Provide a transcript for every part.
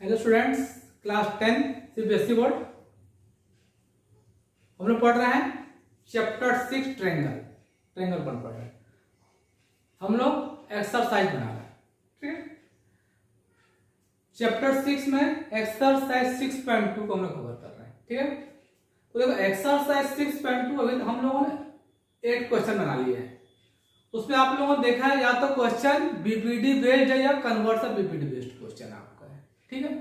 Hello students, class 10 CBSE board. हम लोग पढ़ रहे हैं चैप्टर 6 ट्रायंगल पर पढ़ रहे हैं। हम लोग एक्सरसाइज बना रहे हैं, ठीक है। चैप्टर 6 में एक्सरसाइज 6.2 को हम लोग कवर कर रहे हैं, ठीक है। तो देखो एक्सरसाइज 6.2 अभी हम लोगों ने 8 क्वेश्चन बना लिए हैं। उसमें आप लोगों ने देखा है या तो क्वेश्चन बीपीडी बेस्ड है या कन्वर्सन बीपीडी बेस्ड क्वेश्चन आपका है, ठीक है।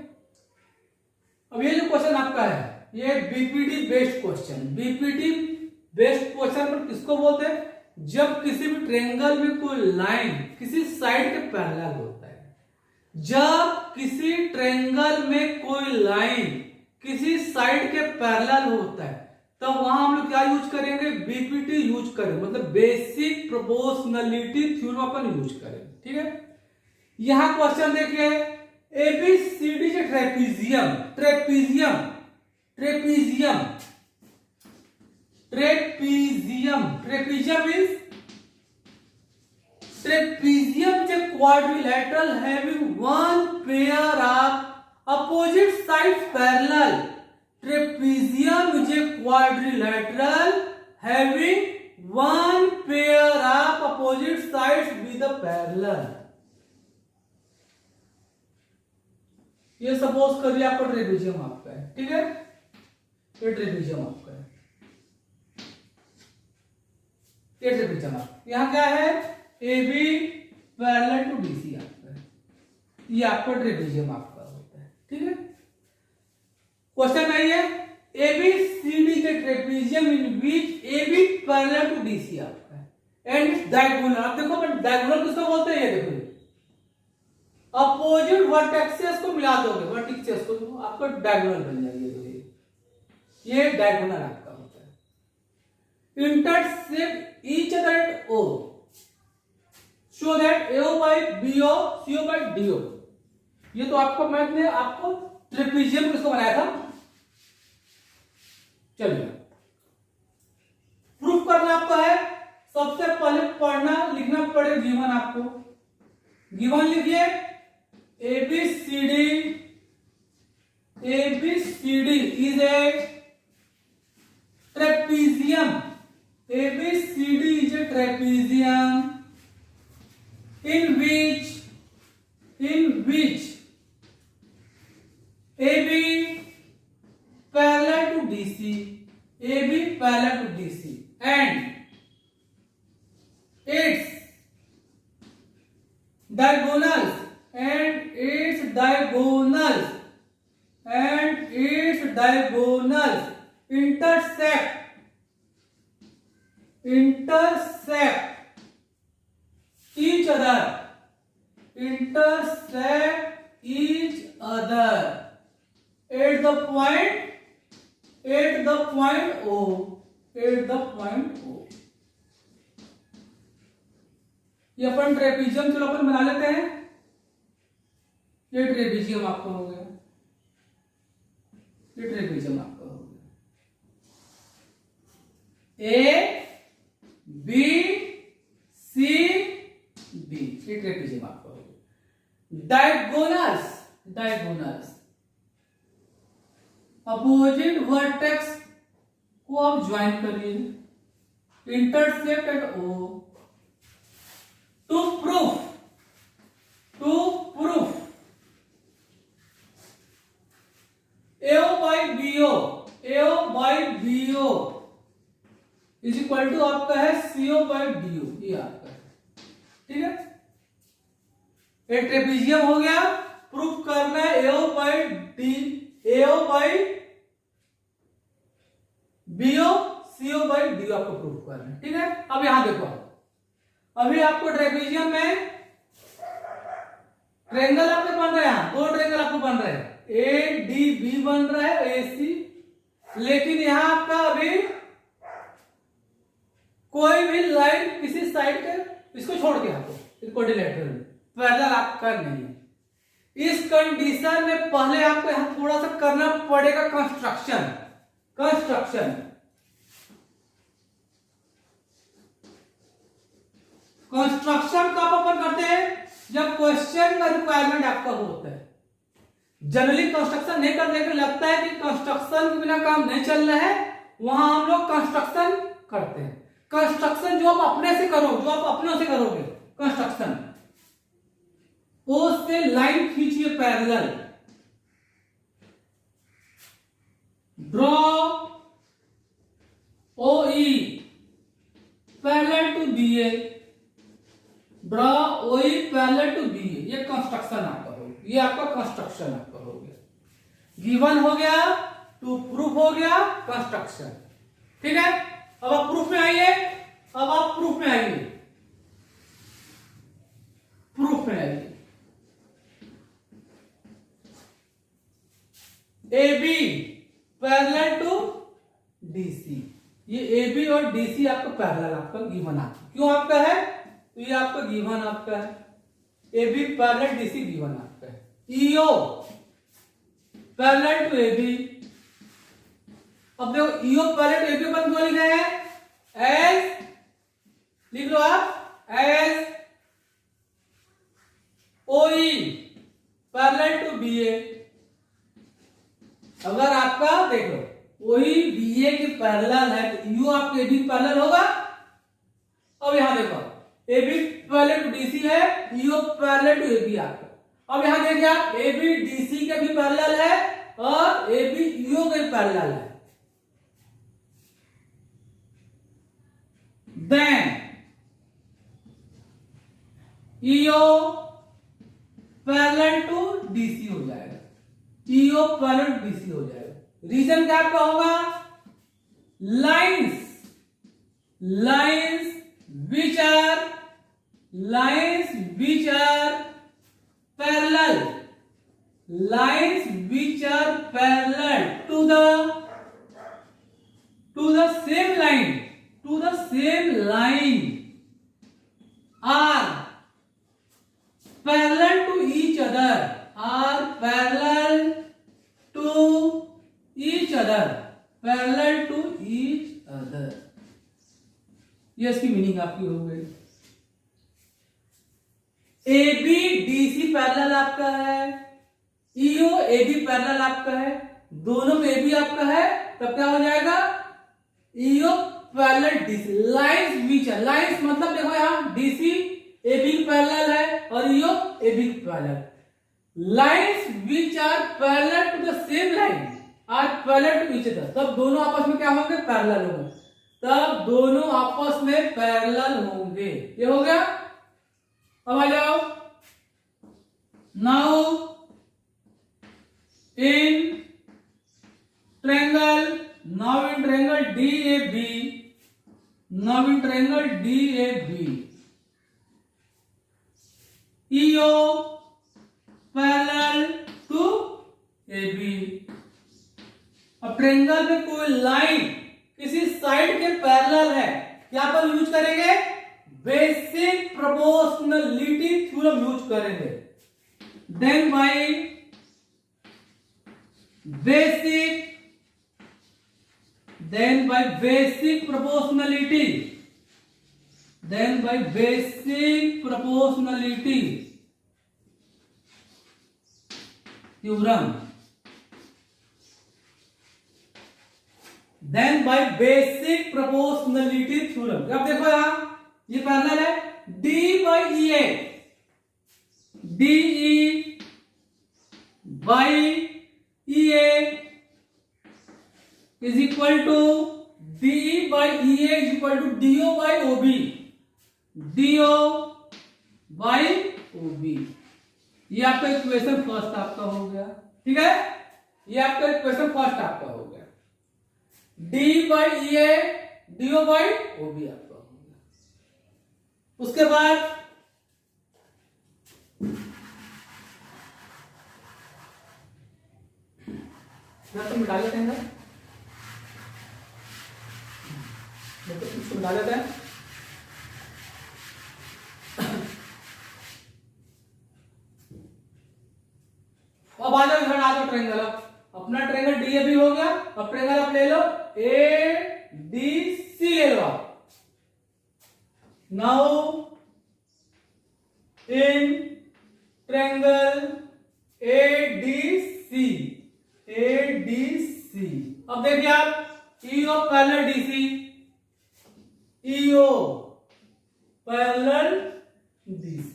अब ये जो क्वेश्चन आपका है ये BPD based question. BPD based question पर किसको बोलते हैं? जब किसी भी ट्रायंगल में कोई लाइन किसी साइड के पैरेलल होता है। जब किसी ट्रायंगल में कोई लाइन किसी साइड के पैरेलल होता है तब वहां हम लोग क्या यूज करेंगे? बीपीटी यूज करेंगे, मतलब बेसिक प्रोपोर्शनलिटी थ्योरम अपन यूज करेंगे, ठीक है। यहां क्वेश्चन देखिए, एबीसीडी से trapezium trapezium trapezium trapezium trapezium means trapezium से quadrilateral having one pair of opposite sides parallel. Trapezium is a quadrilateral having one pair of opposite sides with a parallel. ये suppose करिए आपका trapezium आपका है, ठीक है। ये ट्रेपेजियम आपका है, ये ट्रेपेजियम आपका। यहां क्या है? AB पैरेलल टू BC आपका है। ये आपका ट्रेपेजियम आपका होता है, ठीक है। क्वेश्चन नहीं है ABCD के trapezium in which AB parallel to DC आपका है एंड इट्स डायगोनल। आप देखो बट डायगोनल किसको बोलते हैं? ये देखो अपोजिट वर्टेक्सेस को मिला दोगे, वर्टिसेस को, तो आपका डायगोनल बन जाएगी। ये डायगोनल आपका होता है। Intersect each other at O so that AO bye BO CO by DO। ये तो आपको मैथ ने आपको ट्रेपेजियम किसको बनाया था? चलिए प्रूफ करना आपका है। सबसे पहले पढ़ना लिखना पड़े गिवन आपको। गिवन लिखिए ABCD is a trapezium. ABCD is a trapezium in which AB parallel to DC, AB parallel to DC, and its diagonals intersect each other at the point O, ये अपन ट्रेपेजियम चलो अपन बना लेते हैं। ये trapezium आपका हो गया, ये ट्रेपेजियम आपका हो गया। A B C D, ये ट्रेपेजियम आपका हो गया। डायगोनल्स अपोजिट वर्टेक्स को आप ज्वाइन करिए, intersect at O to proof AO bye BO is equal to आपका है CO बाय DO। ये आपका है, ठीक है। एक ट्रेपेजियम हो गया। प्रूफ करना है AO bye BO CO by DO आपको प्रूफ करना है, ठीक है। अब यहां देखो, अभी आपको ट्रेपेजियम में ट्रायंगल आपके बन रहे हैं, दो ट्रायंगल आपको बन रहे हैं, ADB बन रहा है AC, लेकिन यहां आपका अभी कोई भी लाइन किसी साइड के इसको छोड़ के आपको क्वाड्रिलेटरल पैरेलल आपका नहीं है। इस कंडीशन में पहले आपको यहां थोड़ा सा करना पड़ेगा कंस्ट्रक्शन कब अपन करते हैं? जब क्वेश्चन का रिक्वायरमेंट आपका होता है। जनरली कंस्ट्रक्शन नहीं करने के लगता है कि कंस्ट्रक्शन के बिना काम नहीं चल रहा है, वहां हम लोग कंस्ट्रक्शन करते हैं। कंस्ट्रक्शन जो आप अपने से करो, जो आप अपनों से करोगे कंस्ट्रक्शन, ओ से लाइन खींचिए parallel, draw O E parallel to B A, draw O E parallel to B A, ये कंस्ट्रक्शन आपका हो, ये आपका कंस्ट्रक्शन आपका हो गया। गिवन हो गया, टू प्रूफ हो गया, कंस्ट्रक्शन। ठीक है, अब आप प्रूफ में आइए, अब आप प्रूफ में आइए, प्रूफ में आइए। A B parallel to DC, ये ए बी और डीसी आपका पैरेलल, आपका गिवन आपका, क्यों आपका है, तो ये आपका गिवन आपका है, A B parallel DC given आपका है। EO parallel to A B, अब देखो EO parallel to A B अपन क्यों लिखे हैं, एज लिख लो आप, as O E parallel to B A. अगर आपका देखो वही बी ए के पैरेलल है तो यू आपके ए बी पैरेलल होगा। अब यहां देखो A B parallel to DC है, EO parallel to A B आपका। अब यहां देखिए आप ए बी डीसी के भी पैरेलल है और ए बी ईओ के पैरेलल है। Then EO parallel to DC हो जाएगा, ईओ पैरेलल टू डीसी हो जाएगा। रीजन क्या आपका होगा, lines, lines which are parallel, lines which are parallel to the same line, are parallel to each other, are parallel to each other, parallel to each other। ये इसकी meaning आपकी हो गई। A B D C parallel आपका है, EO A B parallel आपका है, दोनों में ए बी आपका है, तब क्या हो जाएगा, EO parallel DC. Lines which है, लाइंस मतलब देखो यहां डीसी ए बी पैरेलल है और EO A B parallel. Lines which are parallel to the same line are parallel to each other, तब दोनों आपस में क्या होंगे, पैरेलल होंगे, तब दोनों आपस में पैरेलल होंगे। ये हो गया। अब आ जाओ, now in triangle, now in triangle D A B, now in triangle D A B, EO parallel to A B. अब ट्रायंगल में कोई लाइन किसी साइड के पैरेलल है, क्या पर यूज करेंगे, बेसिक प्रोपोर्शनलिटी थ्योरम यूज करेंगे। Then by basic proportionality, then by basic proportionality theorem, then by basic proportionality theorem. अब देखो यहां ये पैरेलल है, D by E A, D E by E A is equal to D by E A is equal to DO by O B, DO by O B. ये आपका equation first आपका हो गया। ठीक है, ये आपका इक्वेशन फर्स्ट आपका हो गया, D by E A DO by O B आपका हो गया। उसके बाद तो मिटा लेते हैं, इसको मिटा लेते हैं। अब आ जाओ इधर, आ जाओ ट्रायंगल। अपना ट्रायंगल डी ए बी हो गया। अब ट्रायंगल आप ले लो ए डी सी ले लो आप। Now in triangle ADC, ADC। अब देखिए आप EO parallel DC, EO parallel DC।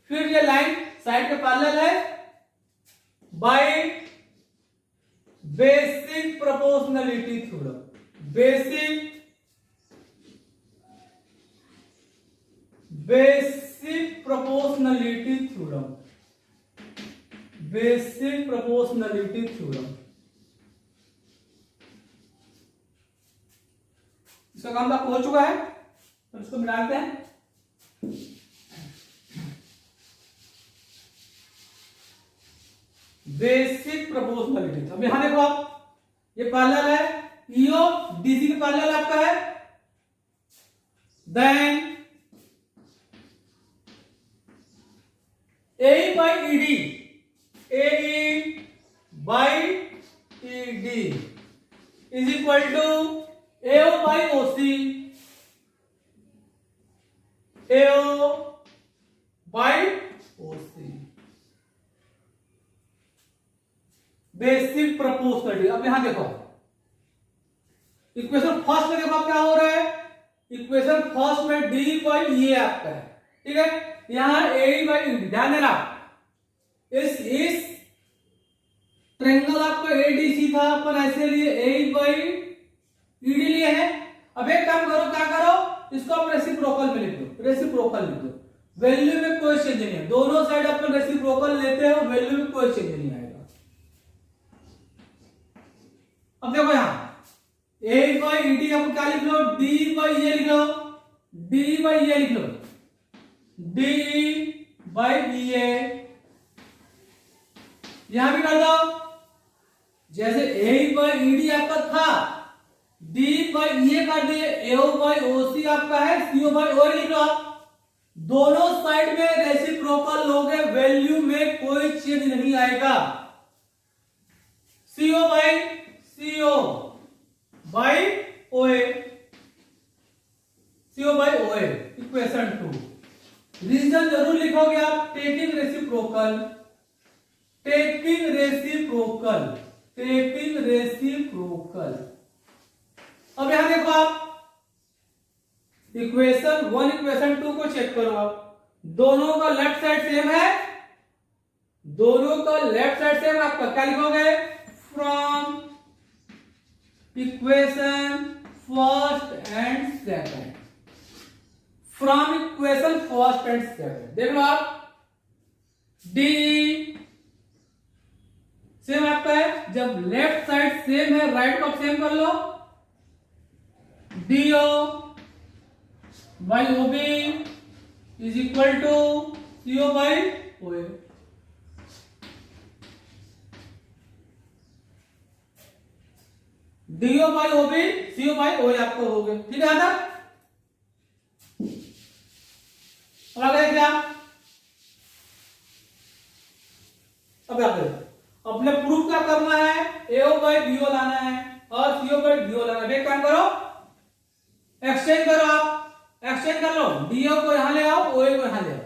फिर ये लाइन साइड के पैरेलल है by basic proportionality theorem, basic proportionality theorem, basic proportionality theorem. इसका काम आपको हो चुका है, तो इसको मिलाते हैं। Basic proportionality. अब यहां देखो आप, ये पैरेलल है, ईओ डीसी के पैरेलल आपका है, then AE by ED, AE by ED is equal to AO by OC, AO by OC। Basic proportionality. अब यहां देखो इक्वेशन फर्स्ट में, देखो क्या हो रहा है, इक्वेशन फर्स्ट में डी बाई ए आपका है, ठीक है। यहां ए बाई डी, ध्यान देना, इस ट्रायंगल आपका एडीसी था, अपन ऐसे लिए ए बाई ईडी लिए है। अब एक काम करो, क्या करो, इसको आप रेसिप्रोकल में लिख दो, रेसिप्रोकल लिख दो, वैल्यू में कोई चेंज नहीं है, दोनों साइड अपन रेसिप्रोकल लेते हो, वैल्यू में कोई चेंज नहीं आएगा। अब देखो यहां ए बाई ईडी, आप क्या लिख लो, डी बाई ए लिख लो, डी बाई ए लिख लो, डी बाई ए। यहां भी कर दो, जैसे ए बाई ईडी आपका था, डी बाई ए कर दिए, एओ बाई ओसी आपका है, सीओ बाई ओ लिख लो आप। दोनों साइड में रेसिप्रोकल लोगे, वैल्यू में कोई चेंज नहीं आएगा। सीओ बाई सीओ बाई ओए, सीओ बाई ओए, इक्वेशन 2। रीजन जरूर लिखोगे आप, taking reciprocal, taking reciprocal, taking reciprocal. अब यहां देखो आप, इक्वेशन 1 इक्वेशन 2 को चेक करो आप, दोनों का लेफ्ट साइड सेम है, दोनों का लेफ्ट साइड सेम। आपका क्या लिखोगे, from equation first and second, from equation first and second. देख लो आप, डी सेम आपका है, जब लेफ्ट साइड सेम है, राइट को सेम कर लो, DO by OB is equal to CO by OA. DO by OB CO by OA आपको हो गए, ठीक है ना। और आगे क्या, अब क्या करें, अपने प्रूफ क्या करना है, एओ बाई बीओ लाना है और सीओ बाई डीओ लाना है। एक काम करो, एक्सचेंज करो आप, एक्सचेंज कर लो, डीओ को यहां ले आओ, ओए को यहां ले आओ,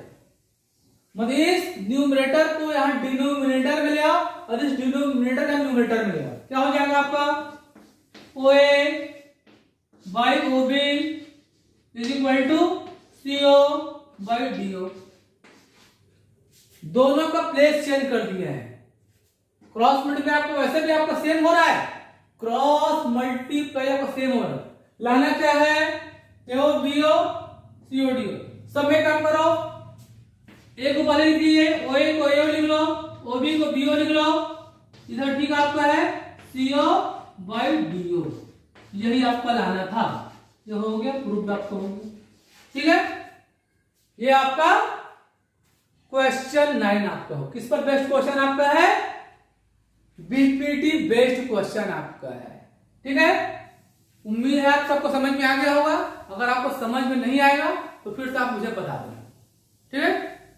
मतलब इस न्यूमरेटर को यहां डिनोमिनेटर में ले आओ और इस डिनोमिनेटर का न्यूमरेटर में ले आओ। क्या हो जाएगा आपका, OA by OB is equal to CO by DO. दोनों का प्लेस चेंज कर दिया है, क्रॉस मल्टीप्लाई आपको वैसे भी आपका सेम हो रहा है, क्रॉस मल्टीप्लाई आपका सेम हो रहा है। लाना क्या है, एओ बीओ सीओ डीओ। सब में काम करो, ए को पहले लिख लीजिए, ओए को एओ लिख लो, ओबी को बीओ लिख लो, इधर ठीक आपका है सीओ बाई डीओ। यही आपका लाना था, ये हो गया, प्रूफ आपका हो गया, ठीक है। ये आपका क्वेश्चन 9 आपका हो। किस पर बेस्ड क्वेश्चन आपका है, बीपीटी बेस्ड क्वेश्चन आपका है, ठीक है। उम्मीद है आप सबको समझ में आ गया होगा। अगर आपको समझ में नहीं आएगा तो फिर से आप मुझे बता देना, ठीक है,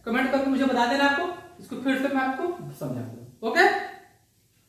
कमेंट करके मुझे बता देना आपको, इसको फिर से मैं आपको समझा दूंगा, ओके।